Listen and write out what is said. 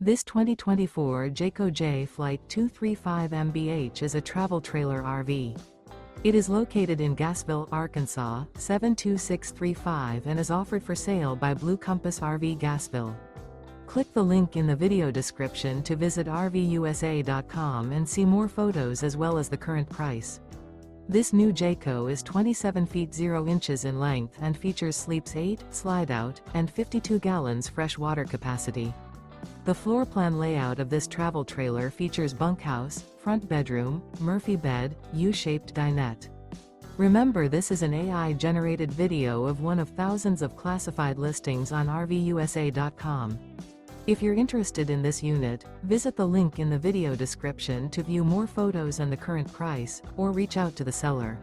This 2024 Jayco Jay Flight 235 MBH is a travel trailer RV. It is located in Gassville, Arkansas, 72635 and is offered for sale by Blue Compass RV Gassville. Click the link in the video description to visit RVUSA.com and see more photos as well as the current price. This new Jayco is 27 feet 0 inches in length and features sleeps 8, Slideout, and 52 gallons fresh water capacity. The floor plan layout of this travel trailer features bunkhouse, front bedroom, Murphy bed, U-shaped dinette. Remember, this is an AI-generated video of one of thousands of classified listings on RVUSA.com. If you're interested in this unit, visit the link in the video description to view more photos and the current price, or reach out to the seller.